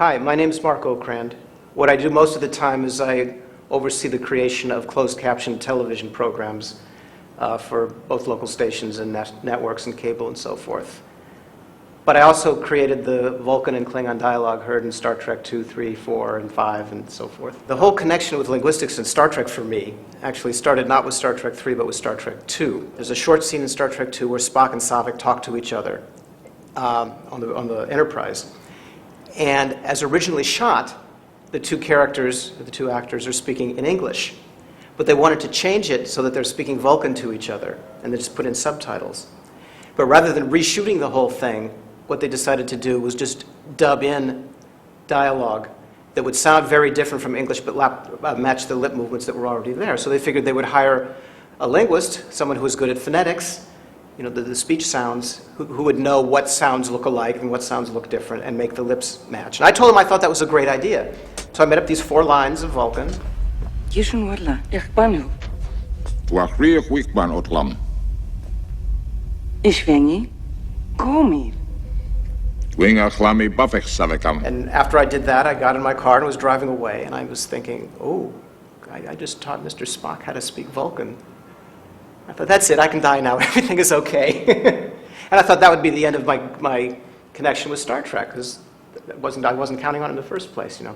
Hi, my name is Mark Okrand. What I do most of the time is I oversee the creation of closed caption television programs for both local stations and networks and cable and so forth. But I also created the Vulcan and Klingon dialogue heard in Star Trek 2, 3, 4, and 5, and so forth. The whole connection with linguistics in Star Trek for me actually started not with Star Trek 3, but with Star Trek 2. There's a short scene in Star Trek 2 where Spock and Saavik talk to each other on the Enterprise. And as originally shot, the two actors are speaking in English. But they wanted to change it so that they're speaking Vulcan to each other, and they just put in subtitles. But rather than reshooting the whole thing, what they decided to do was just dub in dialogue that would sound very different from English but match the lip movements that were already there. So they figured they would hire a linguist, someone who was good at phonetics, you know, the speech sounds, who would know what sounds look alike and what sounds look different and make the lips match. And I told him I thought that was a great idea. So I made up these 4 lines of Vulcan. And after I did that, I got in my car and was driving away, and I was thinking, oh, I just taught Mr. Spock how to speak Vulcan. I thought, that's it, I can die now, everything is okay. And I thought that would be the end of my connection with Star Trek, because I wasn't counting on it in the first place, you know.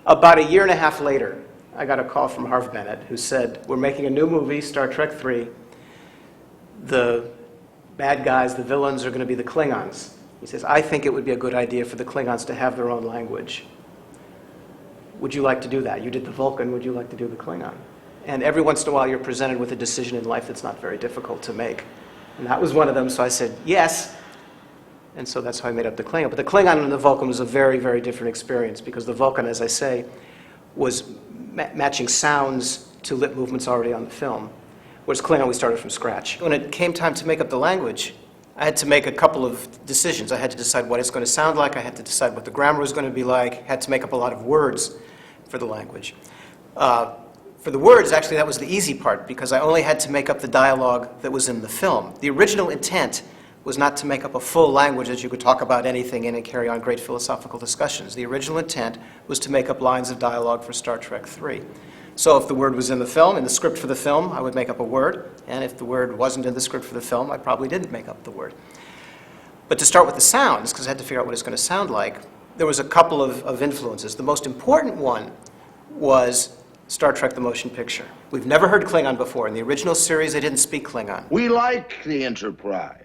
About a year and a half later, I got a call from Harv Bennett, who said, we're making a new movie, Star Trek 3. The bad guys, the villains, are going to be the Klingons. He says, I think it would be a good idea for the Klingons to have their own language. Would you like to do that? You did the Vulcan, would you like to do the Klingon? And every once in a while you're presented with a decision in life that's not very difficult to make. And that was one of them, so I said, yes. And so that's how I made up the Klingon. But the Klingon and the Vulcan was a very, very different experience, because the Vulcan, as I say, was matching sounds to lip movements already on the film, whereas Klingon we started from scratch. When it came time to make up the language, I had to make a couple of decisions. I had to decide what it's going to sound like, I had to decide what the grammar was going to be like, I had to make up a lot of words for the language. For the words, actually, that was the easy part, because I only had to make up the dialogue that was in the film. The original intent was not to make up a full language that you could talk about anything in and carry on great philosophical discussions. The original intent was to make up lines of dialogue for Star Trek 3. So if the word was in the film, in the script for the film, I would make up a word, and if the word wasn't in the script for the film, I probably didn't make up the word. But to start with the sounds, because I had to figure out what it's going to sound like, there was a couple of influences. The most important one was Star Trek the Motion Picture. We've never heard Klingon before. In the original series, they didn't speak Klingon. We like the Enterprise.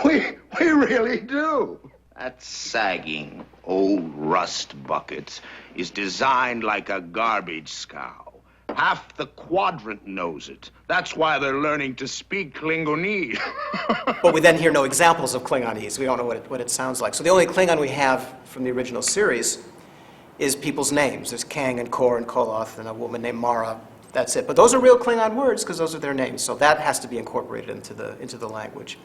We really do. That sagging old rust bucket is designed like a garbage scow. Half the quadrant knows it. That's why they're learning to speak Klingonese. But we then hear no examples of Klingonese. We don't know what it sounds like. So the only Klingon we have from the original series is people's names. There's Kang and Kor and Koloth and a woman named Mara. That's it. But those are real Klingon words because those are their names. So that has to be incorporated into the language.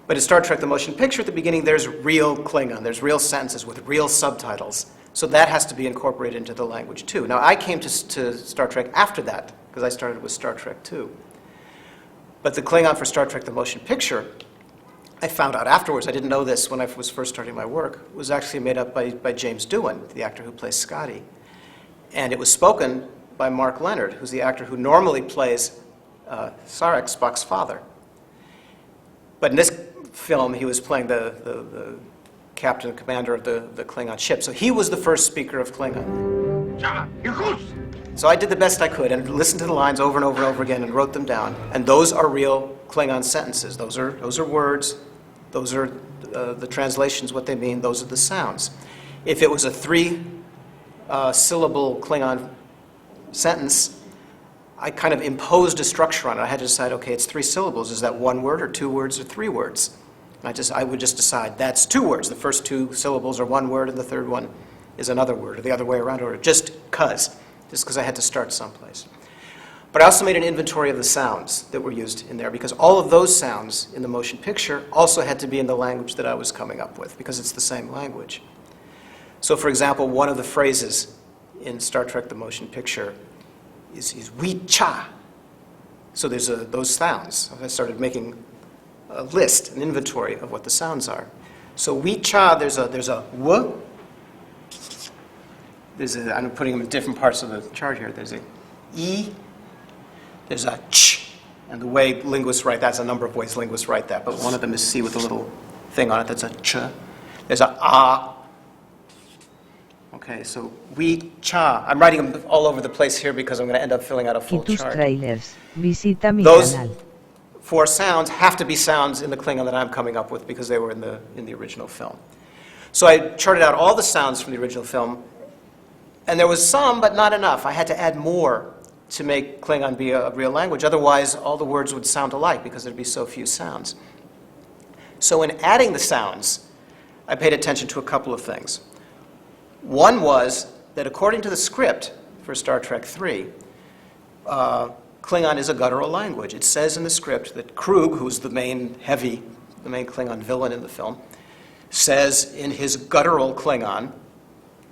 But in Star Trek the Motion Picture, at the beginning, there's real Klingon. There's real sentences with real subtitles. So that has to be incorporated into the language, too. Now, I came to Star Trek after that, because I started with Star Trek 2. But the Klingon for Star Trek the Motion Picture, I found out afterwards, I didn't know this when I was first starting my work, was actually made up by James Doohan, the actor who plays Scotty. And it was spoken by Mark Leonard, who's the actor who normally plays Sarek, Spock's father. But in this film, he was playing the captain and commander of the Klingon ship. So he was the first speaker of Klingon. So I did the best I could and listened to the lines over and over and over again and wrote them down. And those are real Klingon sentences. Those are words. Those are the translations, what they mean. Those are the sounds. If it was a 3-syllable Klingon sentence, I kind of imposed a structure on it. I had to decide, okay, it's 3 syllables. Is that 1 word or 2 words or 3 words? And I would just decide that's 2 words. The first 2 syllables are 1 word and the third one is another word, or the other way around, or just because I had to start someplace. But I also made an inventory of the sounds that were used in there, because all of those sounds in the motion picture also had to be in the language that I was coming up with, because it's the same language. So, for example, one of the phrases in Star Trek the Motion Picture is we-cha. So there's those sounds. I started making a list, an inventory of what the sounds are. So we-cha, there's a w, I'm putting them in different parts of the chart here. There's a E, there's a ch, and the way linguists write that's a number of ways linguists write that, but one of them is C with a little thing on it that's a ch. There's a A. Okay, so we, cha. I'm writing them all over the place here because I'm going to end up filling out a full Y tus chart. tráilers. Visita mi Those canal. 4 sounds have to be sounds in the Klingon that I'm coming up with because they were in the original film. So I charted out all the sounds from the original film, and there was some, but not enough. I had to add more to make Klingon be a real language. Otherwise, all the words would sound alike because there'd be so few sounds. So in adding the sounds, I paid attention to a couple of things. One was that according to the script for Star Trek III, Klingon is a guttural language. It says in the script that Krug, who's the main Klingon villain in the film, says in his guttural Klingon,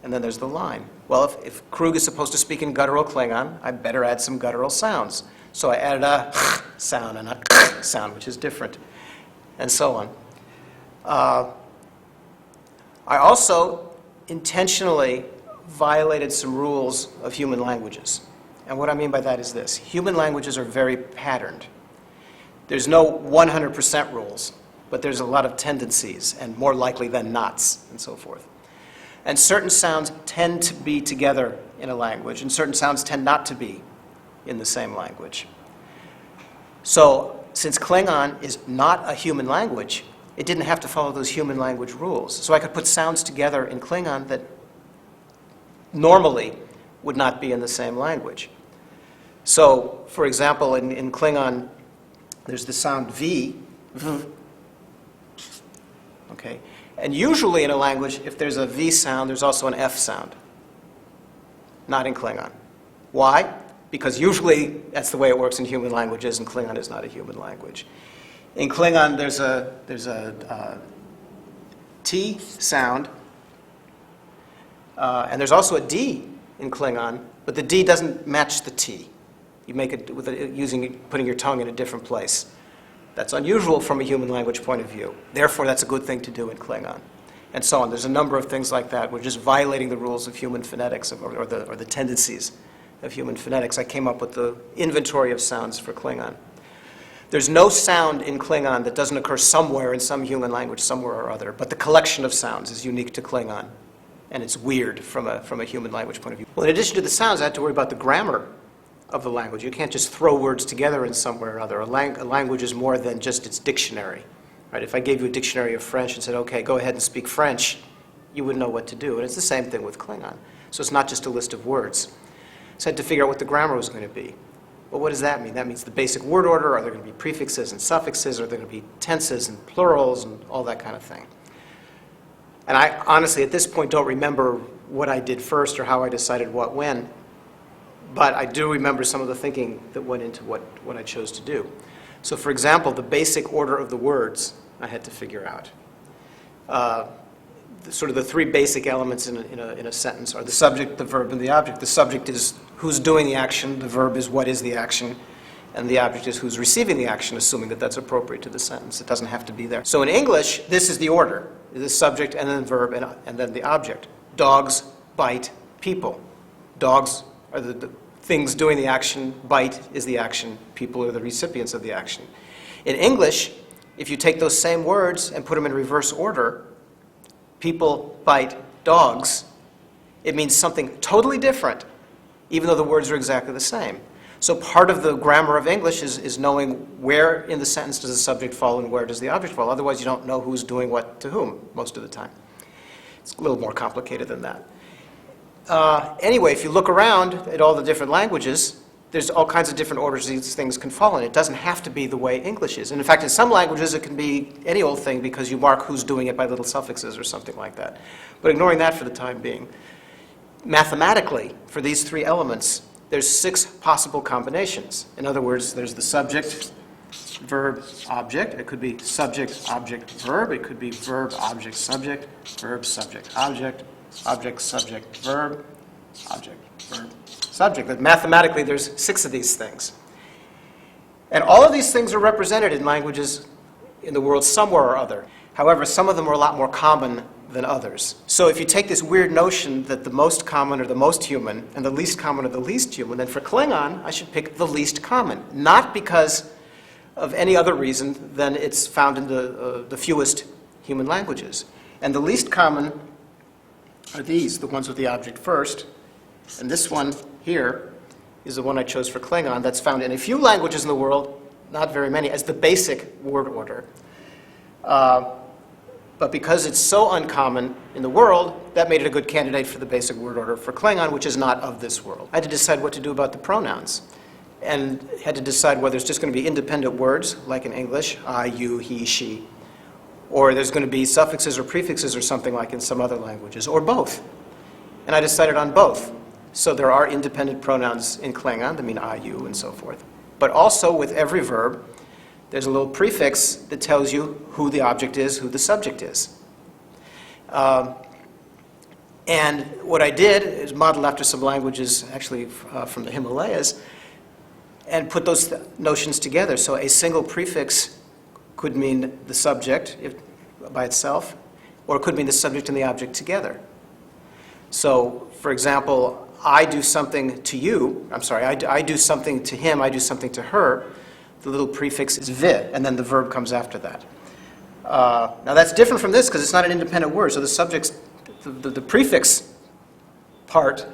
and then there's the line. Well, if Krug is supposed to speak in guttural Klingon, I better add some guttural sounds. So I added a sound and a sound, which is different, and so on. I also intentionally violated some rules of human languages. And what I mean by that is this. Human languages are very patterned. There's no 100% rules, but there's a lot of tendencies, and more likely than nots, and so forth. And certain sounds tend to be together in a language, and certain sounds tend not to be in the same language. So, since Klingon is not a human language, it didn't have to follow those human language rules. So I could put sounds together in Klingon that normally would not be in the same language. So, for example, in Klingon, there's the sound V, okay? And usually in a language, if there's a V sound, there's also an F sound. Not in Klingon. Why? Because usually that's the way it works in human languages, and Klingon is not a human language. In Klingon, there's a T sound, and there's also a D in Klingon, but the D doesn't match the T. You make it with putting your tongue in a different place. That's unusual from a human language point of view. Therefore, that's a good thing to do in Klingon, and so on. There's a number of things like that. We're just violating the rules of human phonetics or the tendencies of human phonetics. I came up with the inventory of sounds for Klingon. There's no sound in Klingon that doesn't occur somewhere in some human language, somewhere or other, but the collection of sounds is unique to Klingon, and it's weird from a human language point of view. Well, in addition to the sounds, I had to worry about the grammar of the language. You can't just throw words together in somewhere or other. A language is more than just its dictionary. Right? If I gave you a dictionary of French and said, okay, go ahead and speak French, you wouldn't know what to do. And it's the same thing with Klingon. So it's not just a list of words. So I had to figure out what the grammar was going to be. Well, what does that mean? That means the basic word order. Are there going to be prefixes and suffixes? Are there going to be tenses and plurals and all that kind of thing? And I honestly, at this point, don't remember what I did first or how I decided what when. But I do remember some of the thinking that went into what I chose to do. So, for example, the basic order of the words I had to figure out. Sort of the 3 basic elements in a sentence are the subject, the verb, and the object. The subject is who's doing the action, the verb is what is the action, and the object is who's receiving the action, assuming that that's appropriate to the sentence. It doesn't have to be there. So in English, this is the order. The subject, and then verb, and then the object. Dogs bite people. Dogs are the things doing the action, bite is the action, people are the recipients of the action. In English, if you take those same words and put them in reverse order, people bite dogs, it means something totally different, even though the words are exactly the same. So part of the grammar of English is knowing where in the sentence does the subject fall and where does the object fall. Otherwise, you don't know who's doing what to whom most of the time. It's a little more complicated than that. Anyway, if you look around at all the different languages, there's all kinds of different orders these things can fall in. It doesn't have to be the way English is. And in fact, in some languages, it can be any old thing because you mark who's doing it by little suffixes or something like that. But ignoring that for the time being, mathematically, for these 3 elements, there's 6 possible combinations. In other words, there's the subject, verb, object. It could be subject, object, verb. It could be verb, object, subject, verb, subject, object, object, subject, verb, object, verb, subject. But mathematically, there's 6 of these things. And all of these things are represented in languages in the world somewhere or other. However, some of them are a lot more common than others. So if you take this weird notion that the most common are the most human and the least common are the least human, then for Klingon, I should pick the least common, not because of any other reason than it's found in the fewest human languages. And the least common are these, the ones with the object first. And this one here is the one I chose for Klingon that's found in a few languages in the world, not very many, as the basic word order. But because it's so uncommon in the world, that made it a good candidate for the basic word order for Klingon, which is not of this world. I had to decide what to do about the pronouns, and had to decide whether it's just going to be independent words, like in English, I, you, he, she, or there's going to be suffixes or prefixes or something like in some other languages, or both. And I decided on both. So there are independent pronouns in Klingon that mean I, you, and so forth. But also with every verb, there's a little prefix that tells you who the object is, who the subject is. And what I did is model after some languages, actually from the Himalayas, and put those notions together. So a single prefix could mean the subject by itself, or it could mean the subject and the object together. So, for example, I do something to you, I do something to him, I do something to her. The little prefix is vi, and then the verb comes after that. Now that's different from this because it's not an independent word, so the subject's, the prefix part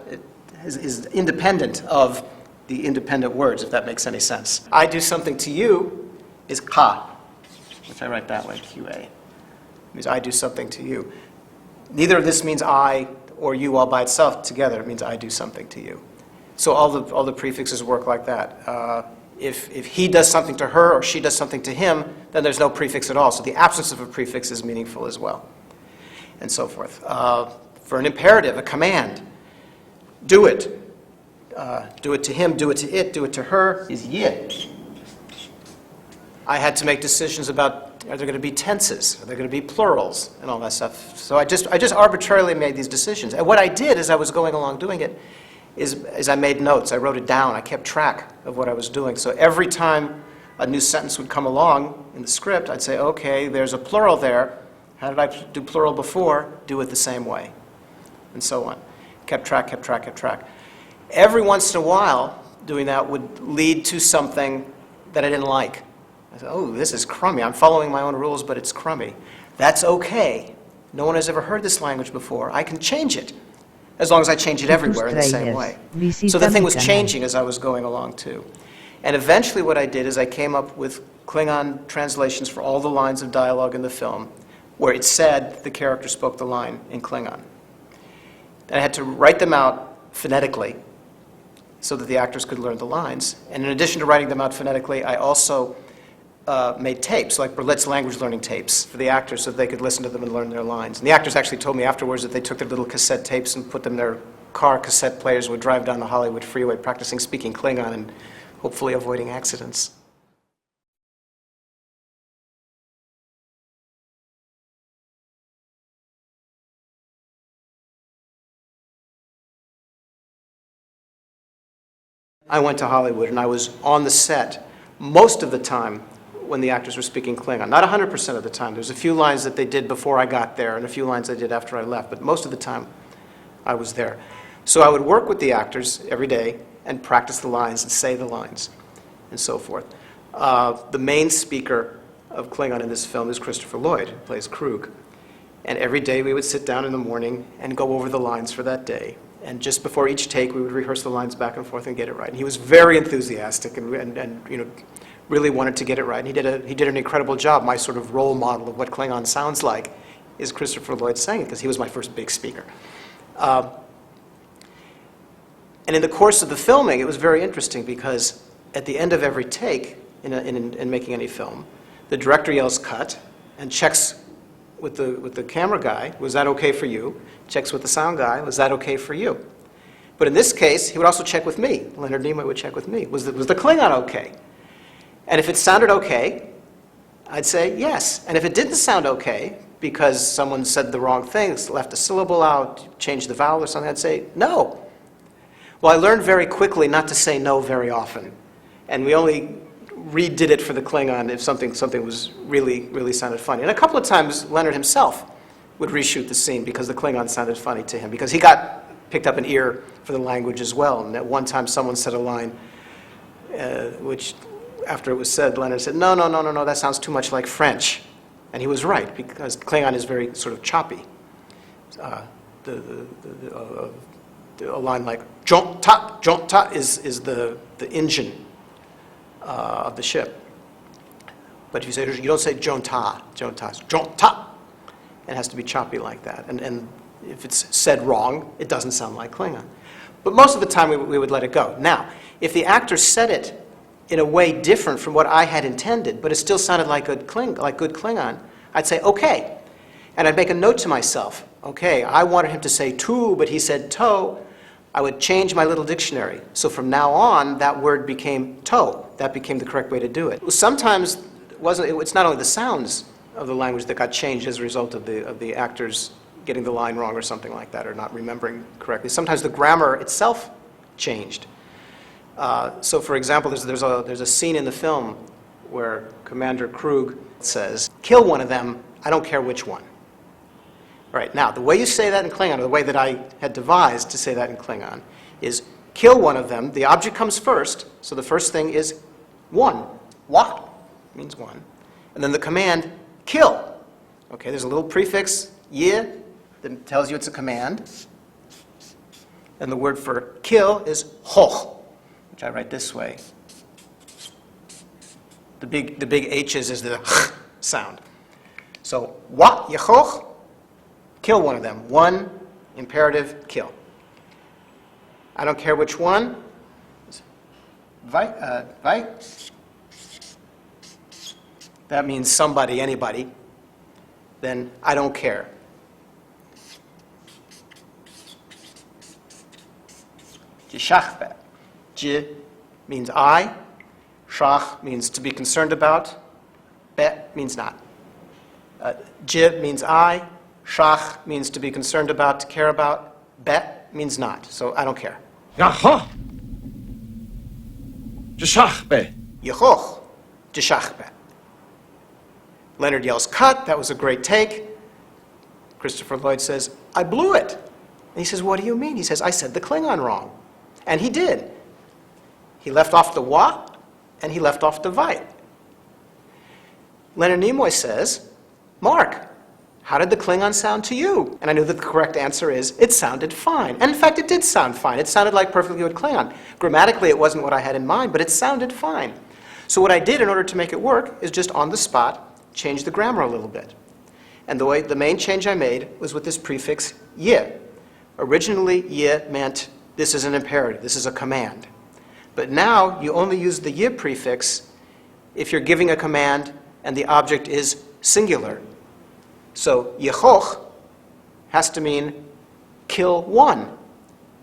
is independent of the independent words, if that makes any sense. I do something to you is ka, which I write that way, QA. It means I do something to you. Neither of this means I or you all by itself. Together it means I do something to you. So all the prefixes work like that. If he does something to her or she does something to him, then there's no prefix at all. So the absence of a prefix is meaningful as well, and so forth. For an imperative, a command, do it. Do it to him, do it to it, do it to her is ye. I had to make decisions about, are there going to be tenses? Are there going to be plurals? And all that stuff. So I just arbitrarily made these decisions. And what I did as I was going along doing it is I made notes. I wrote it down. I kept track of what I was doing. So every time a new sentence would come along in the script, I'd say, okay, there's a plural there. How did I do plural before? Do it the same way. And so on. Kept track, kept track, kept track. Every once in a while, doing that would lead to something that I didn't like. I said, oh, this is crummy. I'm following my own rules, but it's crummy. That's okay. No one has ever heard this language before. I can change it, as long as I change it everywhere in the same way. So the thing was changing as I was going along, too. And eventually what I did is I came up with Klingon translations for all the lines of dialogue in the film, where it said the character spoke the line in Klingon. And I had to write them out phonetically, so that the actors could learn the lines. And in addition to writing them out phonetically, I also made tapes, like Berlitz language learning tapes, for the actors so that they could listen to them and learn their lines. And the actors actually told me afterwards that they took their little cassette tapes and put them in their car cassette players and would drive down the Hollywood freeway practicing speaking Klingon and hopefully avoiding accidents. I went to Hollywood and I was on the set most of the time when the actors were speaking Klingon. Not 100% of the time. There's a few lines that they did before I got there and a few lines they did after I left, but most of the time I was there. So I would work with the actors every day and practice the lines and say the lines and so forth. The main speaker of Klingon in this film is Christopher Lloyd, who plays Krug. And every day we would sit down in the morning and go over the lines for that day. And just before each take, we would rehearse the lines back and forth and get it right. And he was very enthusiastic and you know, really wanted to get it right. And he did an incredible job. My sort of role model of what Klingon sounds like is Christopher Lloyd saying it, because he was my first big speaker. And in the course of the filming, it was very interesting because at the end of every take in making any film, the director yells cut and checks with the camera guy, was that okay for you? Checks with the sound guy, was that okay for you? But in this case, he would also check with me. Leonard Nimoy would check with me. Was the Klingon okay? And if it sounded okay, I'd say yes. And if it didn't sound okay, because someone said the wrong things, left a syllable out, changed the vowel or something, I'd say no. Well, I learned very quickly not to say no very often. And we only redid it for the Klingon if something was really sounded funny. And a couple of times Leonard himself would reshoot the scene because the Klingon sounded funny to him, because he picked up an ear for the language as well. And at one time someone said a line, which after it was said, Leonard said, no, that sounds too much like French. And he was right, because Klingon is very sort of choppy. A line like jont ta is the engine of the ship. But if you don't say jonta, it's jont-ta. It has to be choppy like that. And if it's said wrong, it doesn't sound like Klingon. But most of the time we would let it go. Now, if the actor said it in a way different from what I had intended, but it still sounded like good Klingon, I'd say, okay. And I'd make a note to myself, okay, I wanted him to say tu, but he said to. I would change my little dictionary. So from now on, that word became to. That became the correct way to do it. Sometimes it's not only the sounds of the language that got changed as a result of the actors getting the line wrong or something like that, or not remembering correctly. Sometimes the grammar itself changed. So, for example, there's a scene in the film where Commander Krug says, "Kill one of them. I don't care which one." All right. Now, the way you say that in Klingon, or the way that I had devised to say that in Klingon, is kill one of them. The object comes first, so the first thing is one. Wa means one, and then the command kill. Okay. There's a little prefix ye that tells you it's a command, and the word for kill is hoch, which I write this way. The big H's is the sound. So wa yechoch, kill one of them. One, imperative, kill. I don't care which one. Vai. That means somebody, anybody. Then I don't care. Jishachbe. J means I. Shach means to be concerned about. Be means not. J means I. Shach means to be concerned about, to care about. Be means not. So I don't care. Yacho. Jishachbe. Yechoch. Jishachbe. Leonard yells, cut. That was a great take. Christopher Lloyd says, I blew it. And he says, what do you mean? He says, I said the Klingon wrong. And he did. He left off the wa, and he left off the vai. Leonard Nimoy says, Mark, how did the Klingon sound to you? And I knew that the correct answer is, it sounded fine. And in fact, it did sound fine. It sounded like perfectly good Klingon. Grammatically, it wasn't what I had in mind, but it sounded fine. So what I did in order to make it work is just on the spot, change the grammar a little bit. And the main change I made was with this prefix ye. Originally, ye meant this is an imperative, this is a command. But now you only use the ye prefix if you're giving a command and the object is singular. So yechoch has to mean kill one,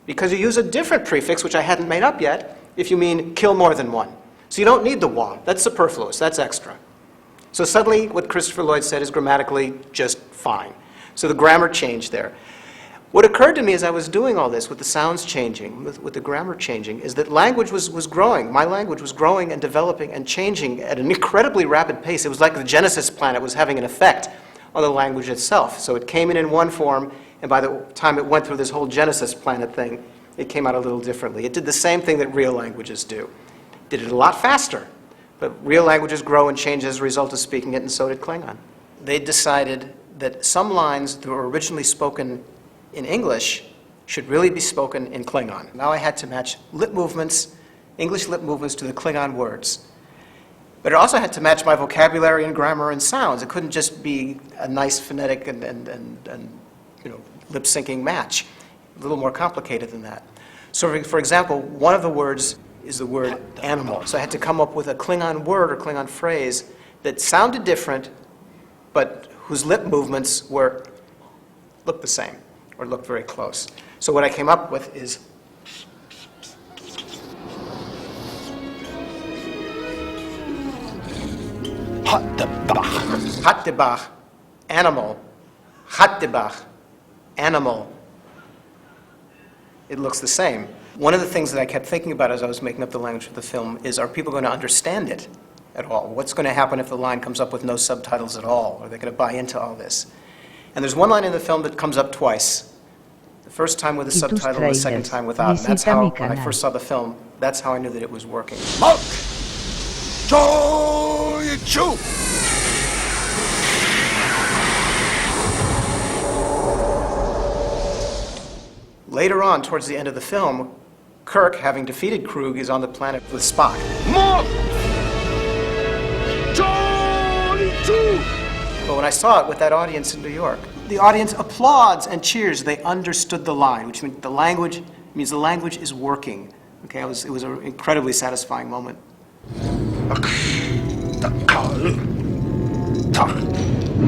because you use a different prefix, which I hadn't made up yet, if you mean kill more than one. So you don't need the wa. That's superfluous. That's extra. So suddenly what Christopher Lloyd said is grammatically just fine. So the grammar changed there. What occurred to me as I was doing all this, with the sounds changing, with the grammar changing, is that language was growing. My language was growing and developing and changing at an incredibly rapid pace. It was like the Genesis planet was having an effect on the language itself. So it came in one form, and by the time it went through this whole Genesis planet thing, it came out a little differently. It did the same thing that real languages do. It did it a lot faster. But real languages grow and change as a result of speaking it, and so did Klingon. They decided that some lines that were originally spoken in English should really be spoken in Klingon. Now I had to match lip movements, English lip movements, to the Klingon words. But it also had to match my vocabulary and grammar and sounds. It couldn't just be a nice phonetic and lip-syncing match. A little more complicated than that. So for example, one of the words is the word animal. So I had to come up with a Klingon word or Klingon phrase that sounded different, but whose lip movements looked the same, or looked very close. So what I came up with is Hattebach, animal. Hattebach, animal. It looks the same. One of the things that I kept thinking about as I was making up the language for the film is, are people going to understand it at all? What's going to happen if the line comes up with no subtitles at all? Are they going to buy into all this? And there's one line in the film that comes up twice. The first time with a subtitle and the second time without. And that's how, when I first saw the film, that's how I knew that it was working. Mark! Joy Chu! Later on, towards the end of the film, Kirk, having defeated Krug, is on the planet with Spock. Mark! Joy Chu! But when I saw it with that audience in New York, the audience applauds and cheers. They understood the line, which means the language is working. Okay, it was an incredibly satisfying moment.